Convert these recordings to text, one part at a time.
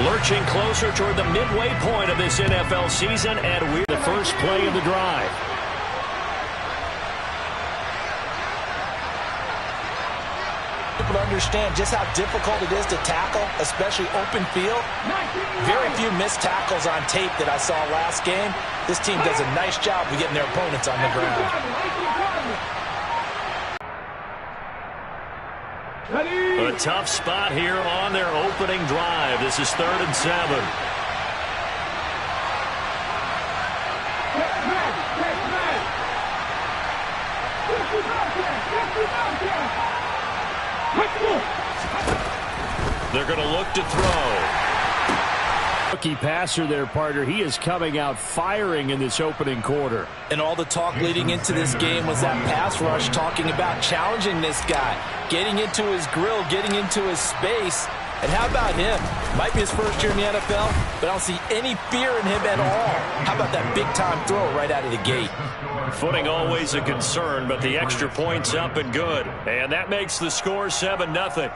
Lurching closer toward the midway point of this NFL season, and we're the first play of the drive. People understand just how difficult it is to tackle, especially open field. Very few missed tackles on tape that I saw last game. This team does a nice job of getting their opponents on the ground. A tough spot here on their opening drive. This is 3rd and 7. They're going to look to throw. Rookie passer there, partner. He is coming out firing in this opening quarter. And all the talk leading into this game was that pass rush, talking about challenging this guy, getting into his grill, getting into his space. And how about him? Might be his first year in the NFL, but I don't see any fear in him at all. How about that big-time throw right out of the gate? Footing always a concern, but the extra point's up and good. And that makes the score 7-0.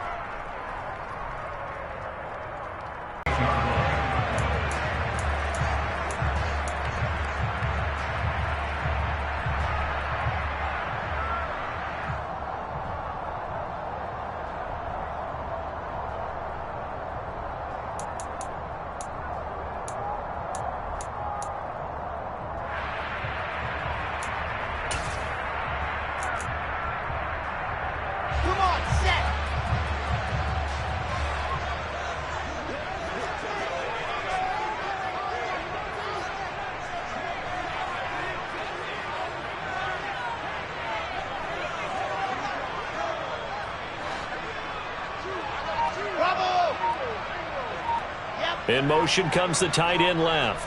In motion comes the tight end left.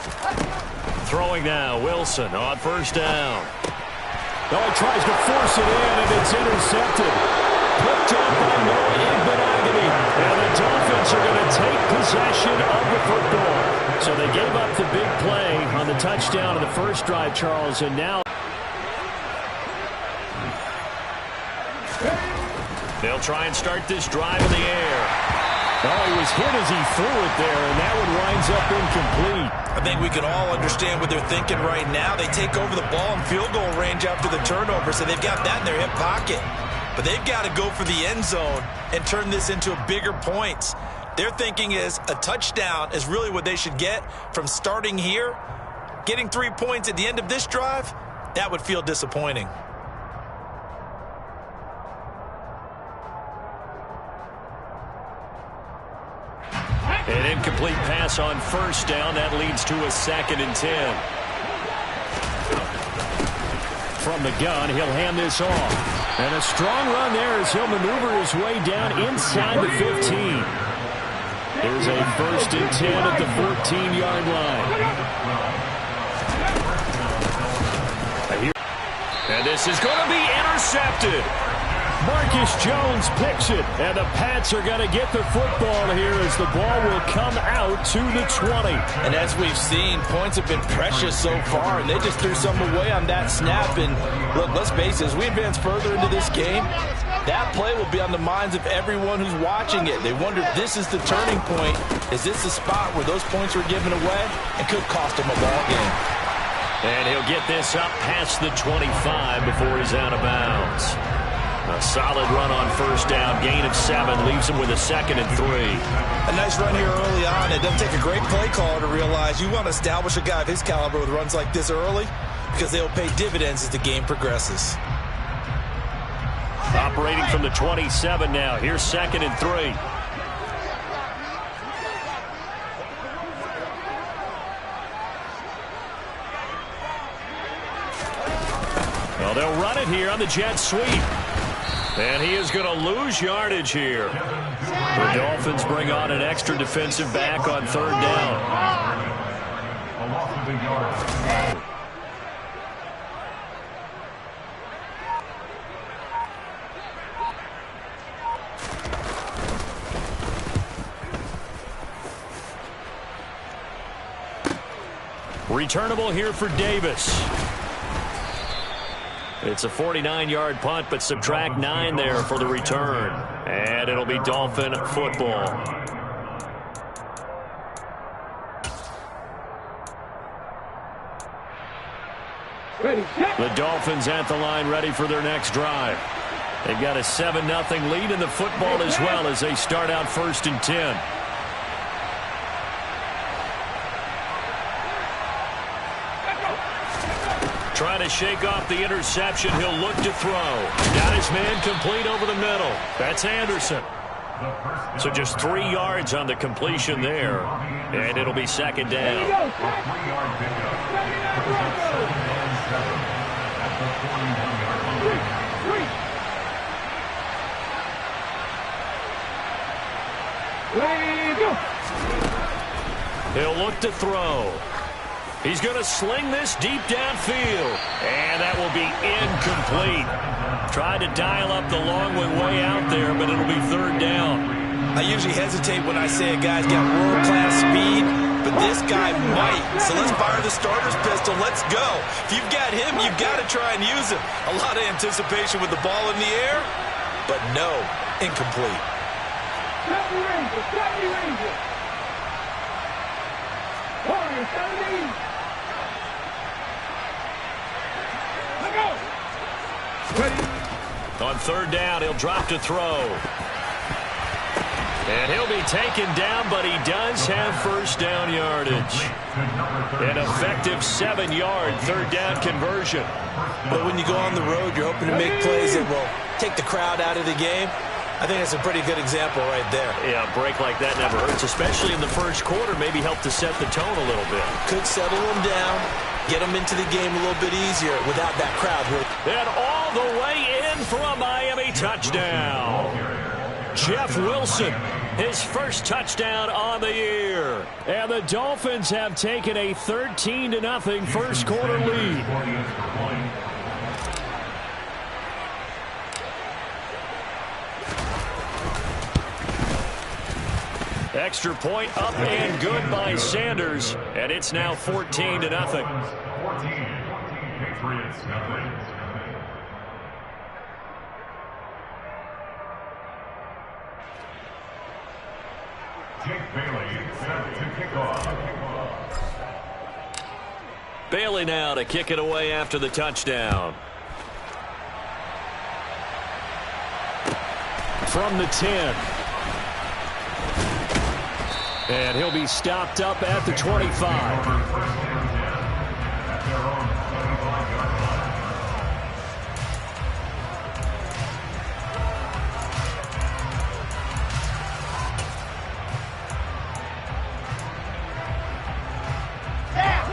Throwing now, Wilson on 1st down. Oh, he tries to force it in, and it's intercepted. Picked up by Noah Igbenogany. And the Dolphins are going to take possession of the football. So they gave up the big play on the touchdown in the first drive, Charles, and now they'll try and start this drive in the air. Oh, he was hit as he threw it there, and that one winds up incomplete. I think we can all understand what they're thinking right now. They take over the ball in field goal range after the turnover, so they've got that in their hip pocket. But they've got to go for the end zone and turn this into bigger points. Their thinking is a touchdown is really what they should get from starting here. Getting 3 points at the end of this drive, that would feel disappointing. An incomplete pass on 1st down. That leads to a 2nd and 10. From the gun, he'll hand this off. And a strong run there as he'll maneuver his way down inside the 15. There's a 1st and 10 at the 14-yard line. And this is going to be intercepted. Marcus Jones picks it, and the Pats are going to get the football here as the ball will come out to the 20. And as we've seen, points have been precious so far, and they just threw some away on that snap. And look, let's face it, as we advance further into this game, that play will be on the minds of everyone who's watching it. They wonder if this is the turning point. Is this the spot where those points were given away and could cost them a ball game? And he'll get this up past the 25 before he's out of bounds. A solid run on 1st down, gain of 7, leaves him with a 2nd and 3. A nice run here early on. It doesn't take a great play caller to realize you want to establish a guy of his caliber with runs like this early because they'll pay dividends as the game progresses. Operating from the 27 now. Here's 2nd and 3. Well, they'll run it here on the jet sweep. And he is going to lose yardage here. The Dolphins bring on an extra defensive back on 3rd down. Returnable here for Davis. It's a 49-yard punt, but subtract 9 there for the return. And it'll be Dolphin football. The Dolphins at the line ready for their next drive. They've got a 7-0 lead in the football as well as they start out 1st and 10. Trying to shake off the interception. He'll look to throw. Got his man complete over the middle. That's Anderson. So just 3 yards on the completion there. And it'll be 2nd down. He'll look to throw. He's going to sling this deep downfield. And that will be incomplete. Tried to dial up the long way out there, but it'll be 3rd down. I usually hesitate when I say a guy's got world-class speed, but this guy might. So let's fire the starter's pistol. Let's go. If you've got him, you've got to try and use him. A lot of anticipation with the ball in the air, but no, incomplete. On 3rd down, he'll drop to throw. And he'll be taken down, but he does have 1st down yardage. An effective 7-yard 3rd down conversion. But when you go on the road, you're hoping to make plays that will take the crowd out of the game. I think that's a pretty good example right there. Yeah, a break like that never hurts, especially in the 1st quarter. Maybe help to set the tone a little bit. Could settle them down, get them into the game a little bit easier without that crowd. And all the way in for a Miami touchdown. Jeff Wilson, his 1st touchdown on the year. And the Dolphins have taken a 13-0 1st quarter lead. Extra point up and good by Sanders. And it's now 14-0. Patriots nothing. Jake Bailey set to kick off. Bailey now to kick it away after the touchdown. From the 10. And he'll be stopped up at the 25.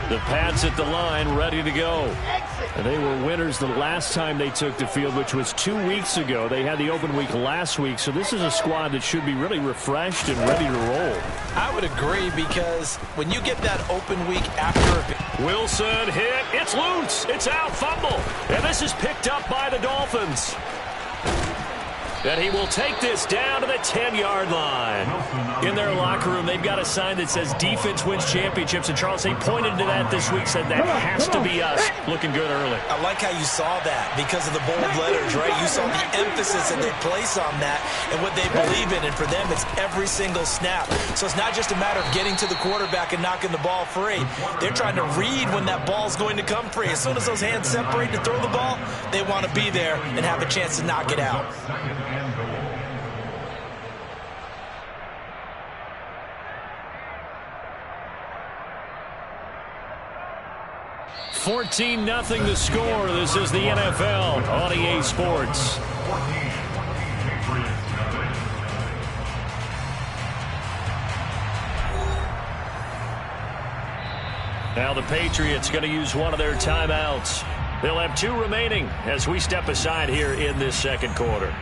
The Pats at the line, ready to go. And they were winners the last time they took the field, which was 2 weeks ago. They had the open week last week, so this is a squad that should be really refreshed and ready to roll. I would agree, because when you get that open week after... Wilson hit. It's loose. It's out. Fumble. And this is picked up by the Dolphins. And he will take this down to the 10-yard line. In their locker room, they've got a sign that says defense wins championships. And Charles, they pointed to that this week, said that has to be us. Looking good early. I like how you saw that because of the bold letters, right? You saw the emphasis that they place on that and what they believe in. And for them, it's every single snap. So it's not just a matter of getting to the quarterback and knocking the ball free. They're trying to read when that ball's going to come free. As soon as those hands separate to throw the ball, they want to be there and have a chance to knock it out. 14-0 the score. This is the NFL on EA Sports. Now the Patriots going to use one of their timeouts. They'll have 2 remaining as we step aside here in this 2nd quarter.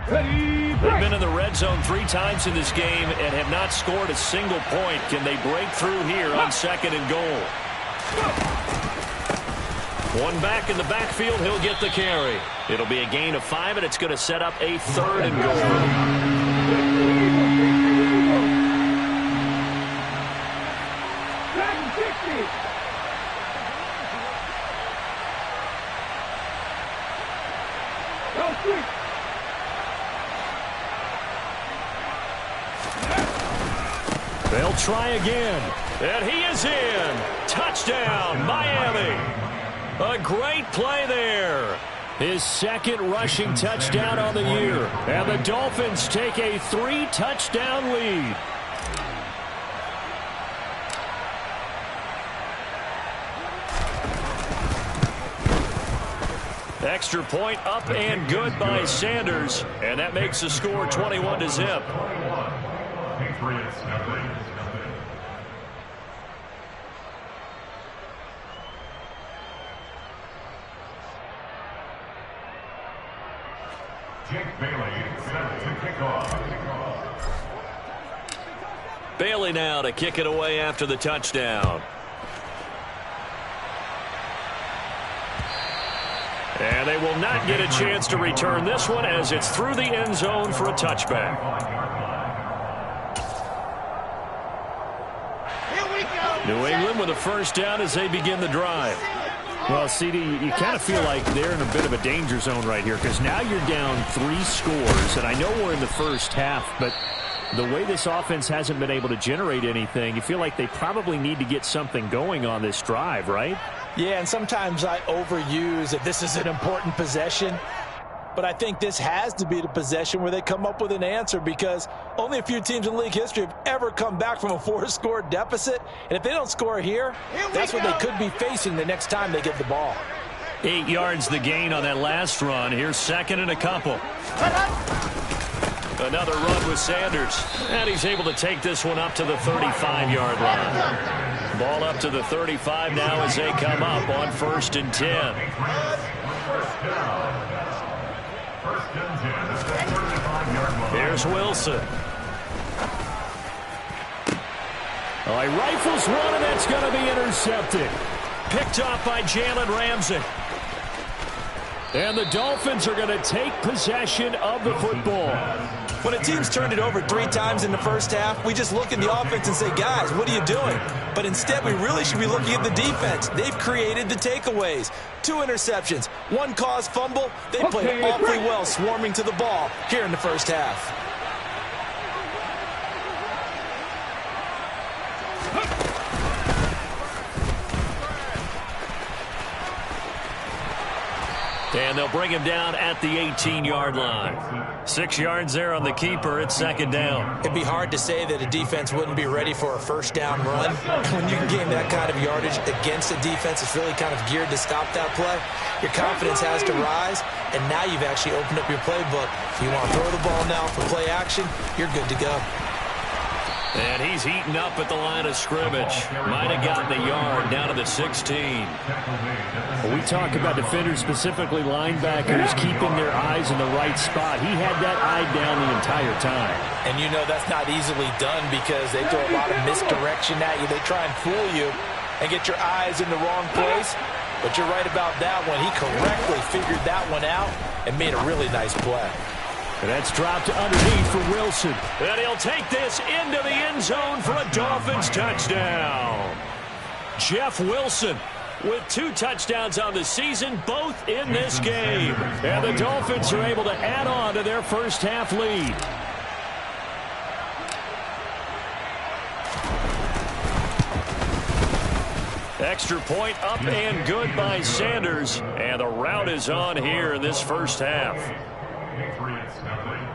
They've been in the red zone 3 times in this game and have not scored a single point. Can they break through here on 2nd and goal? One back in the backfield. He'll get the carry. It'll be a gain of 5, and it's going to set up a 3rd and goal. try again. And he is in. Touchdown, Miami. A great play there. His second rushing touchdown on the year. And the Dolphins take a 3-touchdown lead. Extra point up and good by Sanders. And that makes the score 21-0. Patriots, nothing. Jake Bailey set to kick off. Bailey now to kick it away after the touchdown. And they will not get a chance to return this one as it's through the end zone for a touchback. New England with a first down as they begin the drive. Well, CD, you kind of feel like they're in a bit of a danger zone right here because now you're down 3 scores, and I know we're in the first half, but the way this offense hasn't been able to generate anything, you feel like they probably need to get something going on this drive, right? Yeah, and sometimes I overuse that this is an important possession. But I think this has to be the possession where they come up with an answer because only a few teams in league history have ever come back from a 4-score deficit. And if they don't score here, that's what they could be facing the next time they get the ball. 8 yards the gain on that last run. Here's second and a couple. Another run with Sanders. And he's able to take this one up to the 35-yard line. Ball up to the 35 now as they come up on 1st and 10. Here's Wilson. Oh, he rifles one, and that's going to be intercepted. Picked off by Jalen Ramsey. And the Dolphins are going to take possession of the football. When a team's turned it over 3 times in the first half, we just look at the offense and say, guys, what are you doing? But instead, we really should be looking at the defense. They've created the takeaways. 2 interceptions, 1 caused fumble. They played awfully well swarming to the ball here in the first half. And they'll bring him down at the 18-yard line. 6 yards there on the keeper. It's second down. It'd be hard to say that a defense wouldn't be ready for a first down run. When you can gain that kind of yardage against a defense that's really kind of geared to stop that play, your confidence has to rise, and now you've actually opened up your playbook. If you want to throw the ball now for play action, you're good to go. And he's heating up at the line of scrimmage. Might have gotten a yard down to the 16. When we talk about defenders, specifically linebackers, keeping their eyes in the right spot. He had that eye down the entire time. And you know that's not easily done because they throw a lot of misdirection at you. They try and fool you and get your eyes in the wrong place. But you're right about that one. He correctly figured that one out and made a really nice play. And that's dropped underneath for Wilson. And he'll take this into the end zone for a Dolphins touchdown. Jeff Wilson with 2 touchdowns on the season, both in this game. And the Dolphins are able to add on to their first half lead. Extra point up and good by Sanders. And the route is on here in this first half. Patriots, nothing.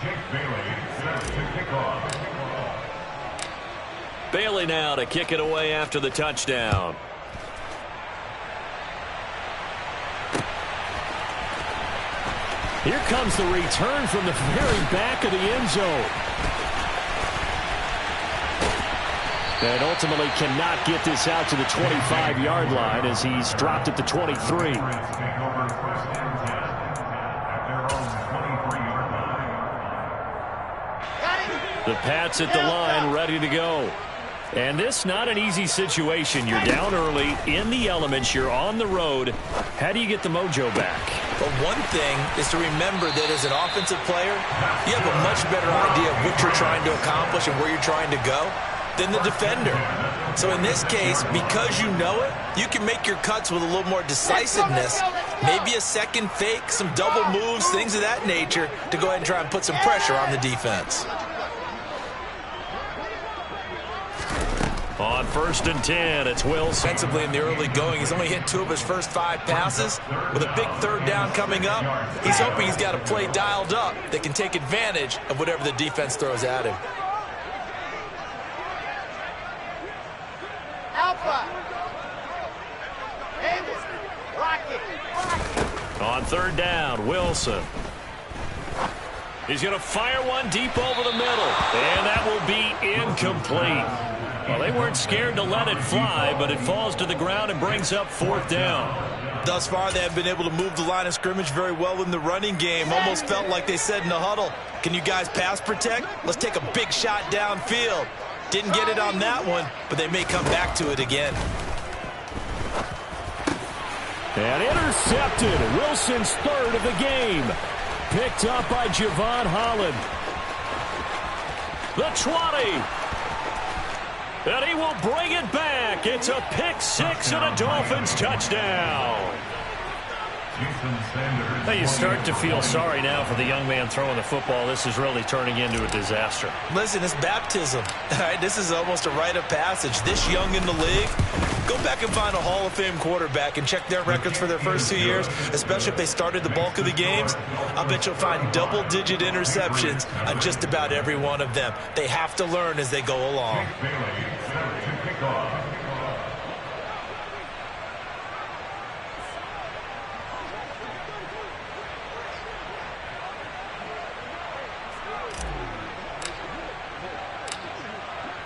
Jake Bailey set to kick off. Bailey now to kick it away after the touchdown. Here comes the return from the very back of the end zone. And ultimately cannot get this out to the 25-yard line as he's dropped at the 23. The Pats at the line, ready to go. And this not an easy situation. You're down early, in the elements, you're on the road. How do you get the mojo back? But one thing is to remember that as an offensive player, you have a much better idea of what you're trying to accomplish and where you're trying to go than the defender. So in this case, because you know it, you can make your cuts with a little more decisiveness Maybe a second fake, some double moves, things of that nature to go ahead and try and put some pressure on the defense. On 1st and 10, it's Wilson. Offensively in the early going, he's only hit 2 of his first 5 passes. With a big 3rd down coming up, he's hoping he's got a play dialed up that can take advantage of whatever the defense throws at him. Alpha. Rocket. On 3rd down, Wilson. He's going to fire one deep over the middle, and that will be incomplete. Well, they weren't scared to let it fly, but it falls to the ground and brings up 4th down. Thus far, they have been able to move the line of scrimmage very well in the running game. Almost felt like they said in the huddle, can you guys pass protect? Let's take a big shot downfield. Didn't get it on that one, but they may come back to it again. And intercepted. Wilson's 3rd of the game. Picked up by Javon Holland. The 20. And he will bring it back. It's a pick 6 and a Dolphins touchdown. Now you start to feel sorry now for the young man throwing the football. This is really turning into a disaster. Listen, it's baptism. All right, this is almost a rite of passage. This young in the league, go back and find a Hall of Fame quarterback and check their records for their first 2 years, especially if they started the bulk of the games. I'll bet you'll find double-digit interceptions on just about every one of them. They have to learn as they go along.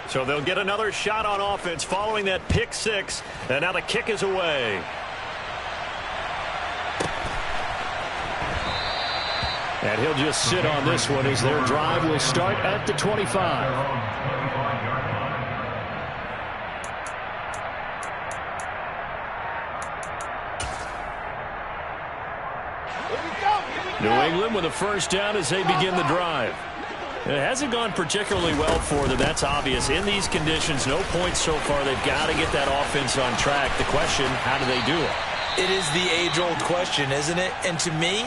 So they'll get another shot on offense following that pick 6. And now the kick is away. And he'll just sit on this one as their drive will start at the 25. New England with a 1st down as they begin the drive. It hasn't gone particularly well for them. That's obvious. In these conditions, no points so far. They've got to get that offense on track. The question, how do they do it? It is the age-old question, isn't it? And to me,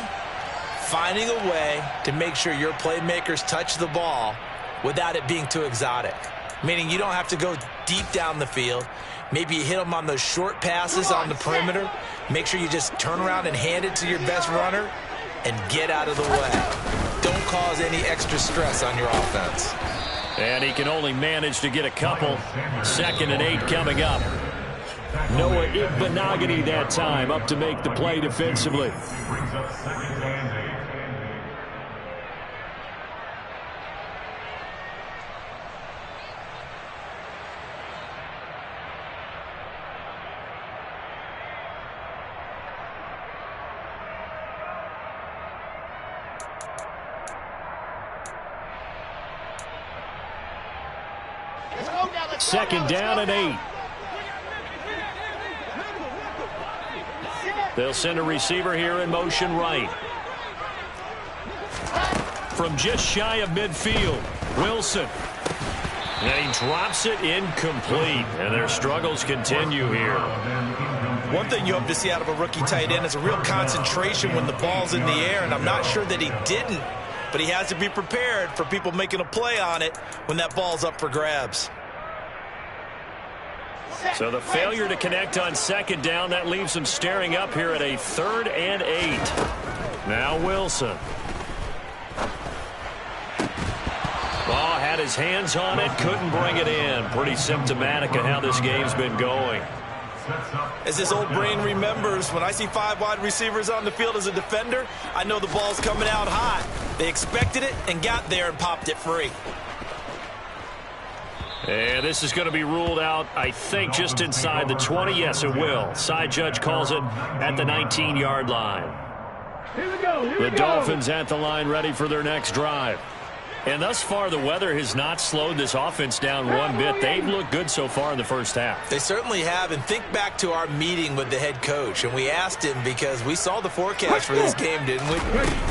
finding a way to make sure your playmakers touch the ball without it being too exotic. Meaning you don't have to go deep down the field. Maybe you hit them on those short passes on the perimeter. Make sure you just turn around and hand it to your best runner and get out of the way. Don't cause any extra stress on your offense. And he can only manage to get a couple. 2nd and 8 coming up. Noah Igbenogany that time up to make the play defensively. Second down and 8. They'll send a receiver here in motion right. From just shy of midfield, Wilson. And he drops it incomplete. And their struggles continue here. One thing you hope to see out of a rookie tight end is a real concentration when the ball's in the air, and I'm not sure that he didn't, but he has to be prepared for people making a play on it when that ball's up for grabs. So the failure to connect on 2nd down, that leaves them staring up here at a 3rd and 8. Now Wilson. Ball had his hands on it, couldn't bring it in. Pretty symptomatic of how this game's been going. As this old brain remembers, when I see 5 wide receivers on the field as a defender, I know the ball's coming out hot. They expected it and got there and popped it free. And this is going to be ruled out, I think, just inside the 20. Yes, it will. Side judge calls it at the 19-yard line. The Dolphins at the line, ready for their next drive. And thus far, the weather has not slowed this offense down one bit. They've looked good so far in the first half. They certainly have. And think back to our meeting with the head coach. And we asked him because we saw the forecast for this game, didn't we?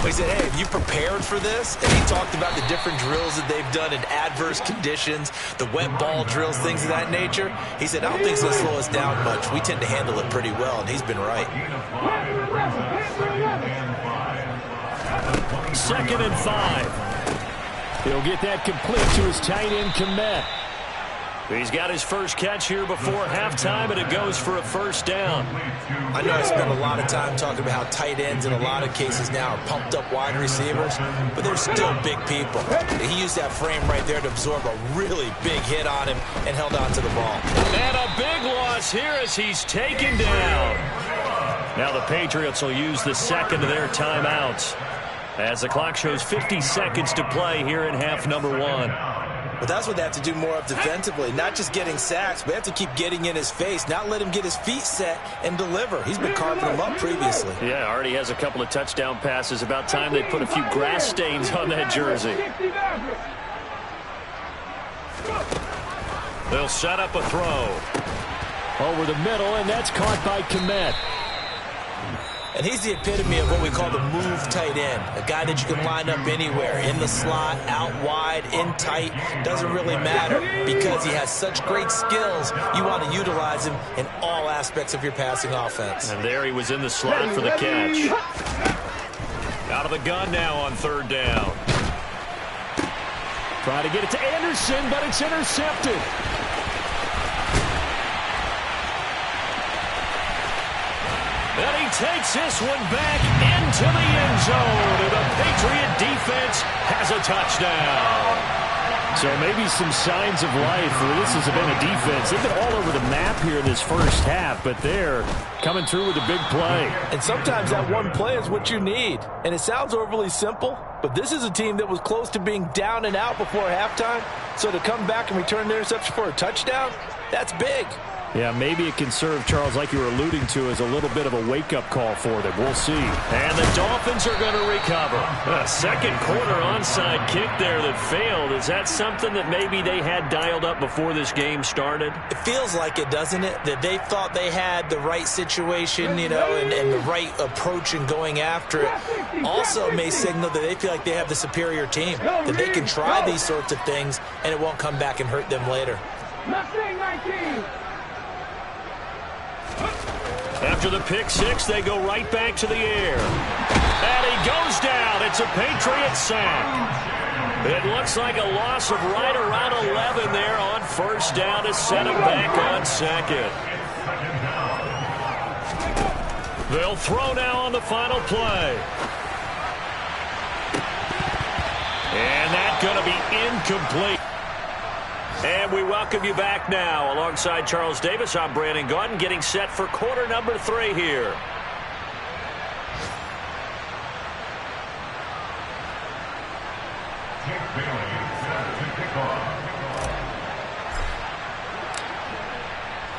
We said, hey, have you prepared for this? And he talked about the different drills that they've done in adverse conditions, the wet ball drills, things of that nature. He said, I don't think it's going to slow us down much. We tend to handle it pretty well, and he's been right. 2nd and 5. He'll get that complete to his tight end, Komet. He's got his first catch here before halftime, and it goes for a first down. I know I spend a lot of time talking about how tight ends in a lot of cases now are pumped-up wide receivers, but they're still big people. He used that frame right there to absorb a really big hit on him and held on to the ball. And a big loss here as he's taken down. Now the Patriots will use the second of their timeouts as the clock shows 50 seconds to play here in half number 1. But that's what they have to do more of defensively, not just getting sacks, but they have to keep getting in his face, not let him get his feet set and deliver. He's been carving them up previously. Yeah, already has a couple of touchdown passes. About time they put a few grass stains on that jersey. They'll set up a throw. Over the middle, and that's caught by Komet. And he's the epitome of what we call the move tight end, a guy that you can line up anywhere, in the slot, out wide, in tight, doesn't really matter because he has such great skills. You want to utilize him in all aspects of your passing offense. And there he was in the slot for the catch. Out of the gun now on 3rd down. Try to get it to Anderson, but it's intercepted. And he takes this one back into the end zone. And the Patriot defense has a touchdown. So maybe some signs of life. This has been a defense. They've been all over the map here in this first half, but they're coming through with a big play. And sometimes that one play is what you need. And it sounds overly simple, but this is a team that was close to being down and out before halftime. So to come back and return the interception for a touchdown, that's big. Yeah, maybe it can serve, Charles, like you were alluding to, as a little bit of a wake-up call for them. We'll see. And the Dolphins are going to recover. A second quarter onside kick there that failed. Is that something that maybe they had dialed up before this game started? It feels like it, doesn't it? That they thought they had the right situation, you know, and the right approach in going after it. Also may signal that they feel like they have the superior team, that they can try these sorts of things and it won't come back and hurt them later. After the pick six, they go right back to the air. And he goes down. It's a Patriot sack. It looks like a loss of right around 11 there on 1st down to set him back on 2nd. They'll throw now on the final play. And that's going to be incomplete. And we welcome you back now. Alongside Charles Davis, I'm Brandon Gaudin, getting set for quarter number 3 here.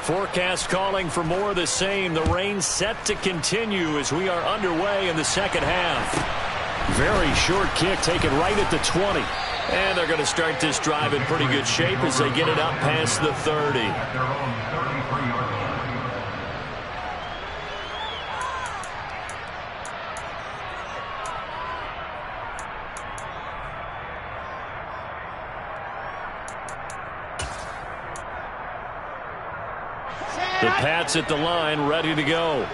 Forecast calling for more of the same. The rain set to continue as we are underway in the second half. Very short kick taken right at the 20. And they're going to start this drive in pretty good shape as they get it up past the 30. The Pats at the line, ready to go.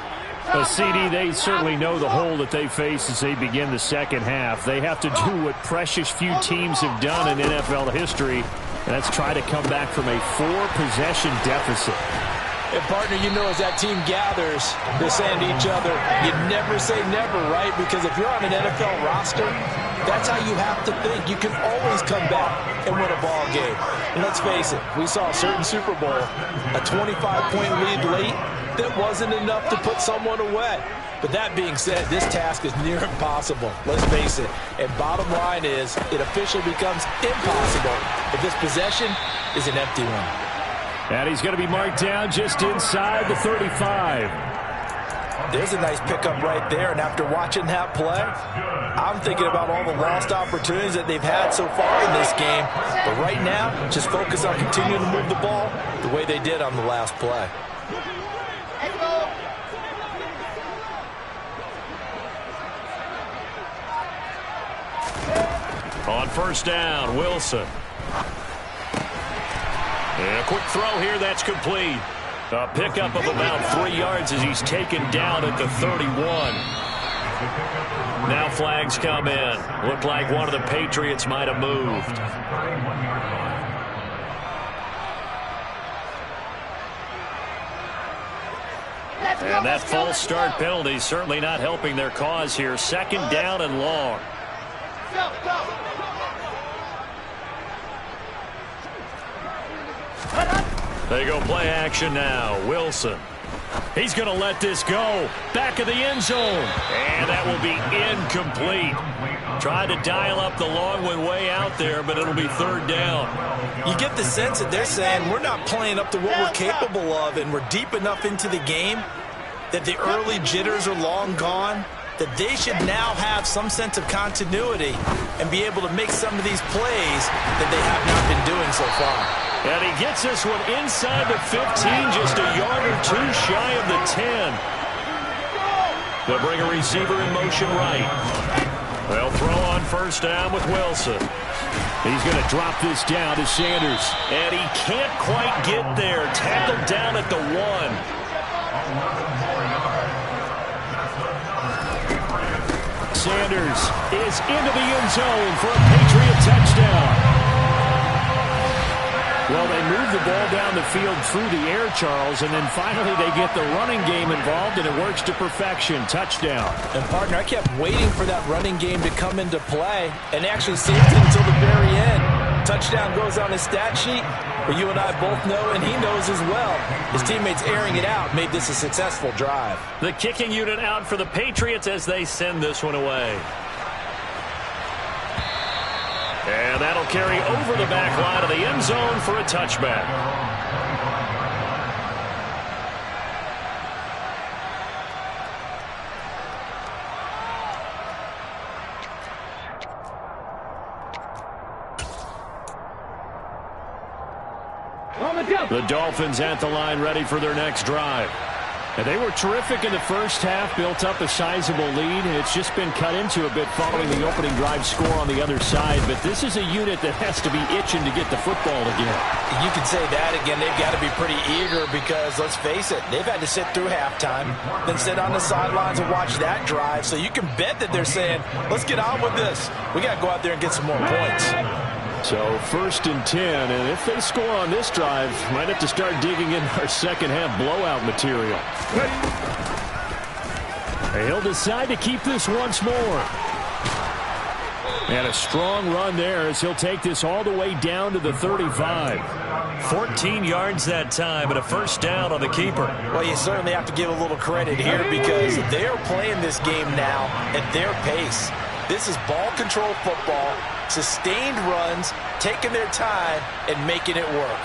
CD, they certainly know the hole that they face as they begin the second half. They have to do what precious few teams have done in NFL history, and that's try to come back from a 4-possession deficit. And, partner, you know, as that team gathers, they're saying to each other, you never say never, right? Because if you're on an NFL roster, that's how you have to think. You can always come back and win a ball game. And let's face it, we saw a certain Super Bowl, a 25-point lead late, that wasn't enough to put someone away. But that being said, this task is near impossible. Let's face it. And bottom line is, it officially becomes impossible if this possession is an empty one. And he's going to be marked down just inside the 35. There's a nice pickup right there, and after watching that play, I'm thinking about all the lost opportunities that they've had so far in this game. But right now, just focus on continuing to move the ball the way they did on the last play. On first down, Wilson. And a quick throw here, that's complete. A pickup of about 3 yards as he's taken down at the 31. Now flags come in. Looked like one of the Patriots might have moved. And that false start penalty certainly not helping their cause here. Second down and long. They go play action now. Wilson. He's going to let this go. Back of the end zone. And that will be incomplete. Tried to dial up the long one way out there, but it'll be third down. You get the sense that they're saying we're not playing up to what we're capable of, and we're deep enough into the game that the early jitters are long gone, that they should now have some sense of continuity and be able to make some of these plays that they have not been doing so far. And he gets this one inside the 15, just a yard or two shy of the 10. They'll bring a receiver in motion right. They'll throw on first down with Wilson. He's going to drop this down to Sanders. And he can't quite get there. Tackled down at the 1. Sanders is into the end zone for a Patriot touchdown. Well, they move the ball down the field through the air, Charles, and then finally they get the running game involved, and it works to perfection. Touchdown. And, partner, I kept waiting for that running game to come into play and actually saved it until the very end. Touchdown goes on his stat sheet, but you and I both know, and he knows as well, his teammates airing it out made this a successful drive. The kicking unit out for the Patriots as they send this one away. And that'll carry over the back line of the end zone for a touchback. The Dolphins at the line ready for their next drive. And they were terrific in the first half, built up a sizable lead, and it's just been cut into a bit following the opening drive score on the other side. But this is a unit that has to be itching to get the football again. You can say that again. They've got to be pretty eager because, let's face it, they've had to sit through halftime, then sit on the sidelines and watch that drive. So you can bet that they're saying, let's get on with this. We got to go out there and get some more points. So first and 10, and if they score on this drive, might have to start digging in our second half blowout material. He'll decide to keep this once more. And a strong run there as he'll take this all the way down to the 35. 14 yards that time and a first down on the keeper. Well, you certainly have to give a little credit here because they're playing this game now at their pace. This is ball control football, sustained runs, taking their time, and making it work.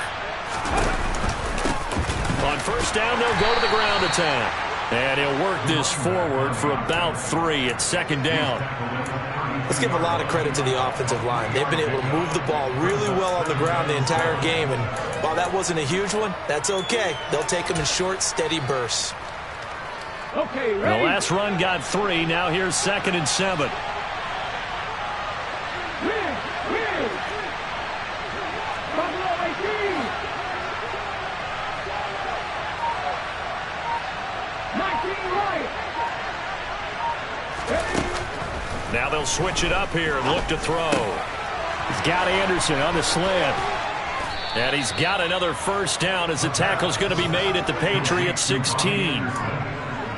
On first down, they'll go to the ground attack. And he'll work this forward for about 3 at second down. Let's give a lot of credit to the offensive line. They've been able to move the ball really well on the ground the entire game. And while that wasn't a huge one, that's okay. They'll take them in short, steady bursts. Okay, ready? The last run got 3. Now here's 2nd and 7. Now they'll switch it up here and look to throw. He's got Anderson on the slant. And he's got another first down as the tackle's going to be made at the Patriots 16.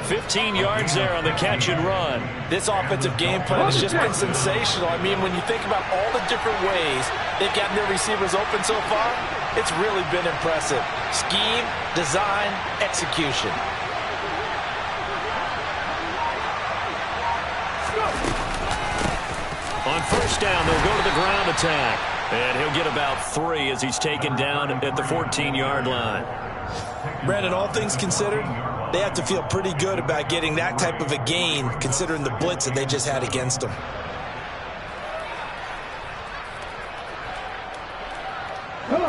15 yards there on the catch and run. This offensive game plan has just been sensational. I mean, when you think about all the different ways they've gotten their receivers open so far, it's really been impressive. Scheme, design, execution. On first down, they'll go to the ground attack. And he'll get about 3 as he's taken down at the 14-yard line. Brandon, all things considered, they have to feel pretty good about getting that type of a gain, considering the blitz that they just had against them.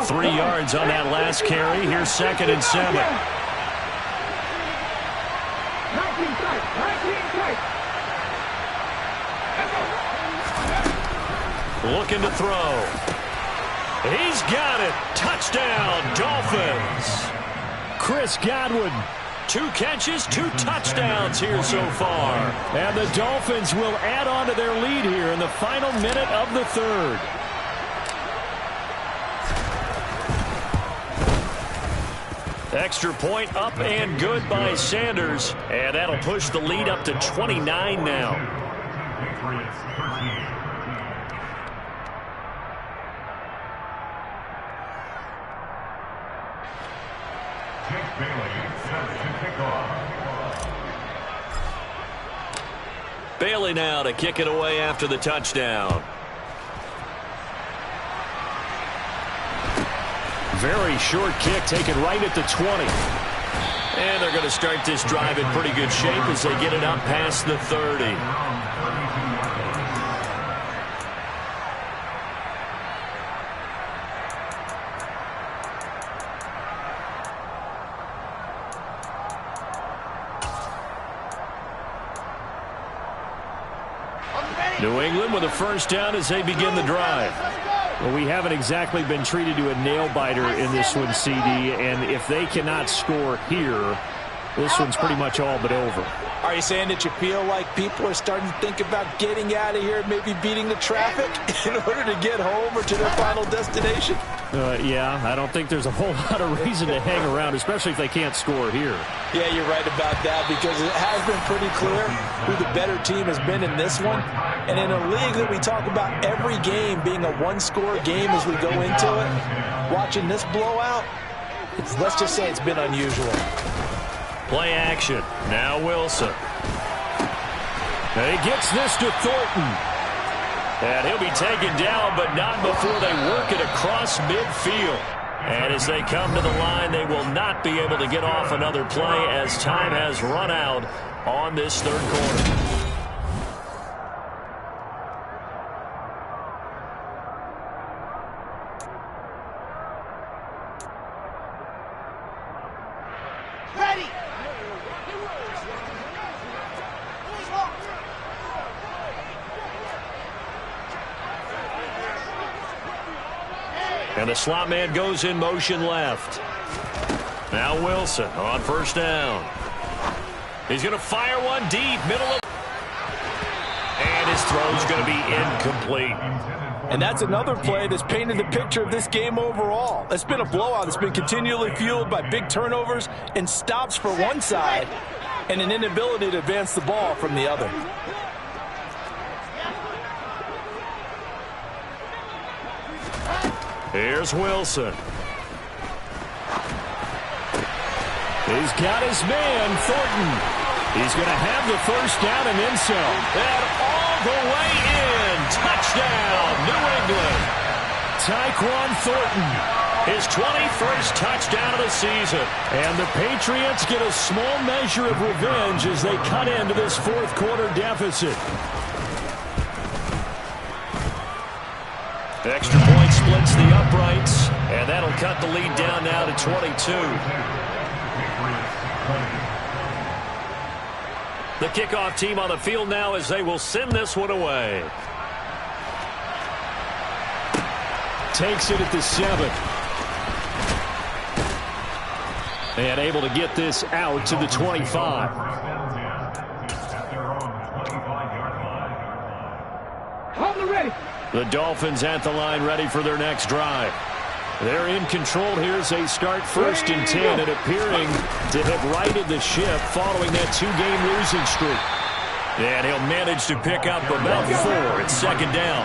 Three yards on that last carry. Here's 2nd and 7. Looking to throw. He's got it. Touchdown, Dolphins. Chris Godwin. 2 catches, 2 touchdowns here so far. And the Dolphins will add on to their lead here in the final minute of the 3rd. Extra point up and good by Sanders. And that'll push the lead up to 29 now. Bailey now to kick it away after the touchdown. Very short kick taken right at the 20. And they're going to start this drive in pretty good shape as they get it up past the 30. New England with a first down as they begin the drive. Well, we haven't exactly been treated to a nail-biter in this one, CD, and if they cannot score here, this one's pretty much all but over. Are you saying that you feel like people are starting to think about getting out of here, maybe beating the traffic in order to get home or to their final destination? Yeah, I don't think there's a whole lot of reason to hang around, especially if they can't score here. Yeah, you're right about that, because it has been pretty clear who the better team has been in this one. And in a league that we talk about every game being a one-score game as we go into it, watching this blowout, let's just say it's been unusual. Play action. Now Wilson. And he gets this to Thornton. And he'll be taken down, but not before they work it across midfield. And as they come to the line, they will not be able to get off another play as time has run out on this 3rd quarter. And the slot man goes in motion left. Now Wilson on first down. He's going to fire one deep, middle of... And his throw's going to be incomplete. And that's another play that's painted the picture of this game overall. It's been a blowout. It's been continually fueled by big turnovers and stops for one side and an inability to advance the ball from the other. Here's Wilson. He's got his man, Thornton. He's going to have the first down and then some. And all the way in. Touchdown, New England. Tyquan Thornton. His 21st touchdown of the season. And the Patriots get a small measure of revenge as they cut into this 4th quarter deficit. Extra point splits the uprights, and that'll cut the lead down now to 22. The kickoff team on the field now as they will send this one away. Takes it at the 7. And able to get this out to the 25. The Dolphins at the line ready for their next drive. They're in control here as they start 1st and 10 and appearing to have righted the ship following that 2-game losing streak. And he'll manage to pick up about 4. It's 2nd down.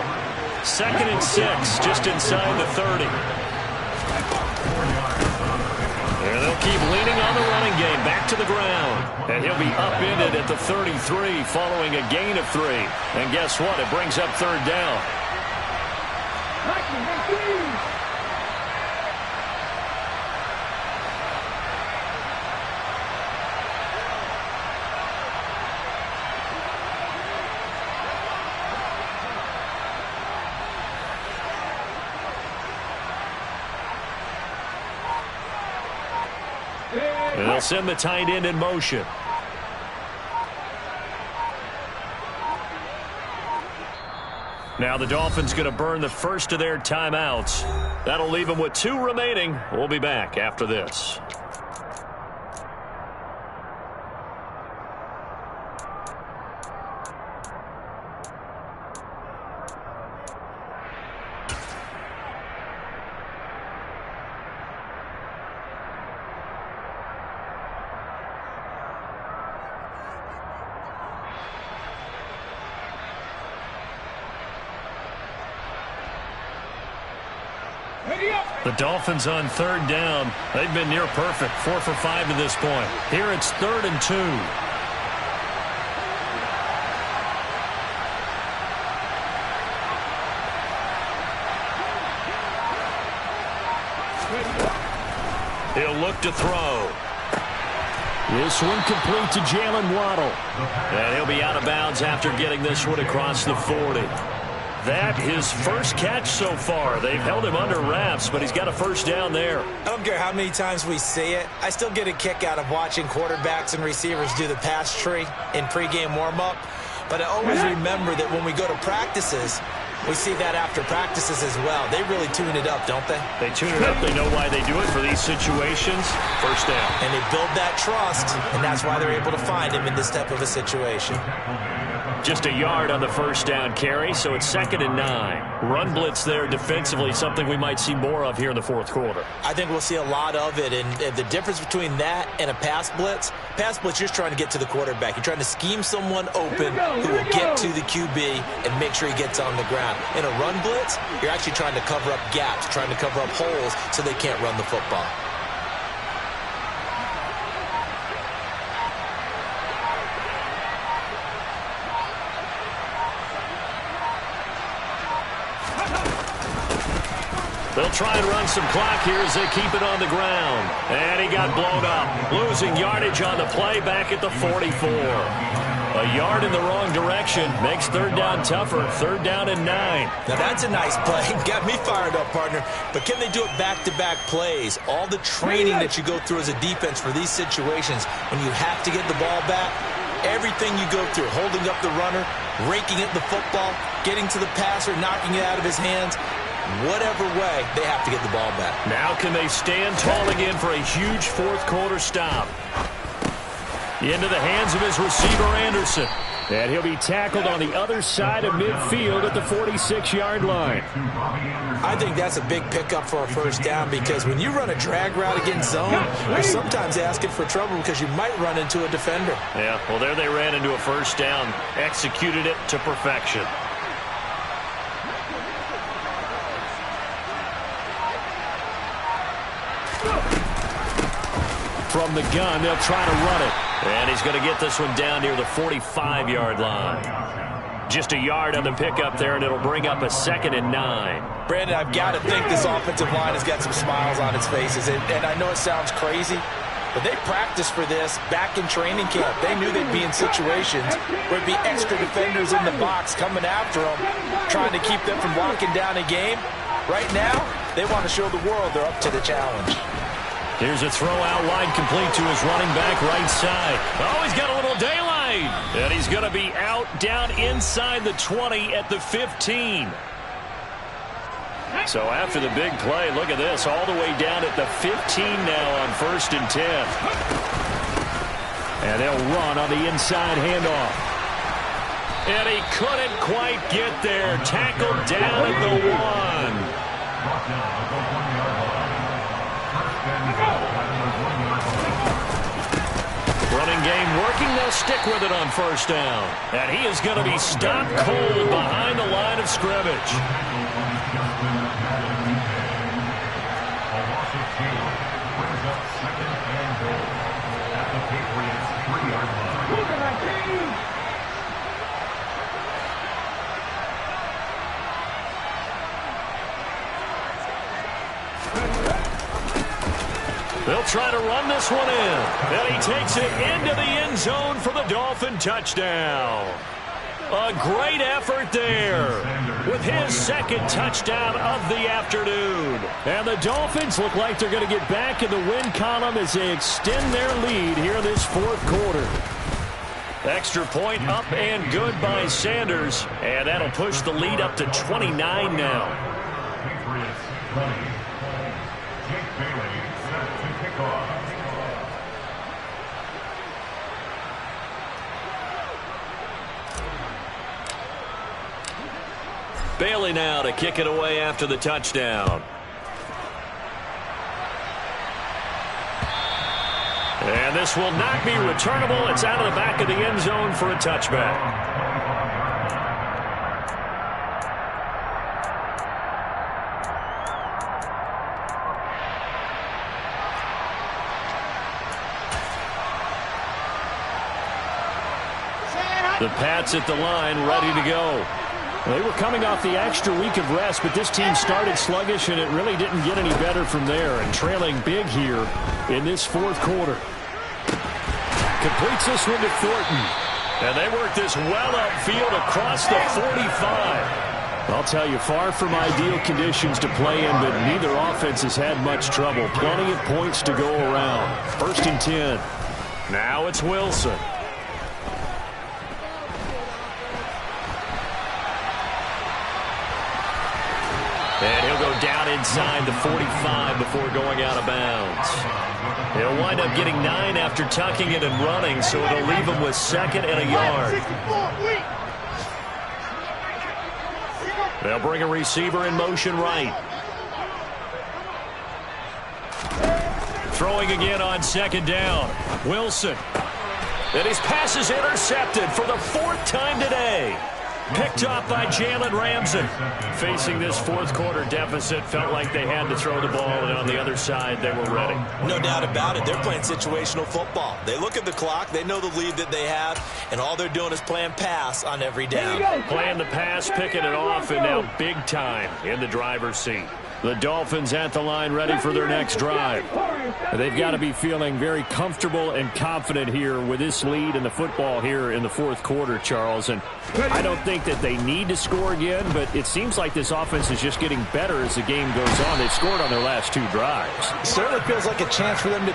2nd and 6 just inside the 30. And they'll keep leaning on the running game back to the ground. And he'll be upended at the 33 following a gain of 3. And guess what? It brings up 3rd down. They'll send the tight end in motion. Now the Dolphins going to burn the first of their timeouts. That'll leave them with 2 remaining. We'll be back after this. The Dolphins on 3rd down. They've been near perfect, 4 for 5 to this point. Here it's 3rd and 2. He'll look to throw. This one complete to Jalen Waddle. And he'll be out of bounds after getting this one across the 40. That his first catch so far. They've held him under wraps, but he's got a first down there. I don't care how many times we see it. I still get a kick out of watching quarterbacks and receivers do the pass tree in pregame warm-up. But I always remember that when we go to practices, we see that after practices as well. They really tune it up, don't they? They tune it up. They know why they do it for these situations. First down. And they build that trust, and that's why they're able to find him in this type of a situation. Just a yard on the first down carry, so it's 2nd and 9. Run blitz there defensively, something we might see more of here in the 4th quarter. I think we'll see a lot of it, and the difference between that and a pass blitz, you're just trying to get to the quarterback. You're trying to scheme someone open who will get to the QB and make sure he gets on the ground. In a run blitz, you're actually trying to cover up gaps, trying to cover up holes so they can't run the football. They'll try and run some clock here as they keep it on the ground. And he got blown up. Losing yardage on the play back at the 44. A yard in the wrong direction makes 3rd down tougher. 3rd down and 9. Now that's a nice play. Got me fired up, partner. But can they do it back-to-back plays? All the training that you go through as a defense for these situations, when you have to get the ball back, everything you go through, holding up the runner, raking at the football, getting to the passer, knocking it out of his hands, whatever way, they have to get the ball back. Now can they stand tall again for a huge 4th quarter stop? Into the hands of his receiver, Anderson. And he'll be tackled on the other side of midfield at the 46-yard line. I think that's a big pickup for a first down because when you run a drag route against zone, you're sometimes asking for trouble because you might run into a defender. Yeah, well, there they ran into a first down, executed it to perfection. From the gun, they'll try to run it. And he's going to get this one down near the 45-yard line. Just a yard on the pickup there, and it'll bring up a 2nd and 9. Brandon, I've got to think this offensive line has got some smiles on its faces. And I know it sounds crazy, but they practiced for this back in training camp. They knew they'd be in situations where it'd be extra defenders in the box coming after them, trying to keep them from locking down a game. Right now, they want to show the world they're up to the challenge. Here's a throw out wide complete to his running back right side. Oh, he's got a little daylight. And he's going to be out down inside the 20 at the 15. So after the big play, look at this, all the way down at the 15 now on 1st and 10. And they'll run on the inside handoff. And he couldn't quite get there. Tackled down at the 1. Running game working. They'll stick with it on first down. And he is going to be stopped cold behind the line of scrimmage. They'll try to run this one in. And he takes it into the end zone for the Dolphin touchdown. A great effort there with his second touchdown of the afternoon. And the Dolphins look like they're going to get back in the win column as they extend their lead here in this fourth quarter. Extra point up and good by Sanders. And that'll push the lead up to 29 now. Patriots 20. Jake Bailey set to kick off. Bailey now to kick it away after the touchdown. And this will not be returnable. It's out of the back of the end zone for a touchback. The Pats at the line, ready to go. They were coming off the extra week of rest, but this team started sluggish, and it really didn't get any better from there. And trailing big here in this fourth quarter. Completes this one to Thornton. And they work this well upfield across the 45. I'll tell you, far from ideal conditions to play in, but neither offense has had much trouble. Plenty of points to go around. First and 10. Now it's Wilson. And he'll go down inside the 45 before going out of bounds. He'll wind up getting 9 after tucking it and running, so it'll leave him with second and a yard. They'll bring a receiver in motion right. Throwing again on second down. Wilson. And his pass is intercepted for the 4th time today. Picked off by Jalen Ramsey. Facing this fourth quarter deficit, felt like they had to throw the ball, and on the other side, they were ready. No doubt about it. They're playing situational football. They look at the clock, they know the lead that they have, and all they're doing is playing pass on every down. Playing the pass, picking it off, and now big time in the driver's seat. The Dolphins at the line ready for their next drive. They've got to be feeling very comfortable and confident here with this lead in the football here in the fourth quarter, Charles. And I don't think that they need to score again, but it seems like this offense is just getting better as the game goes on. They've scored on their last 2 drives. It certainly feels like a chance for them to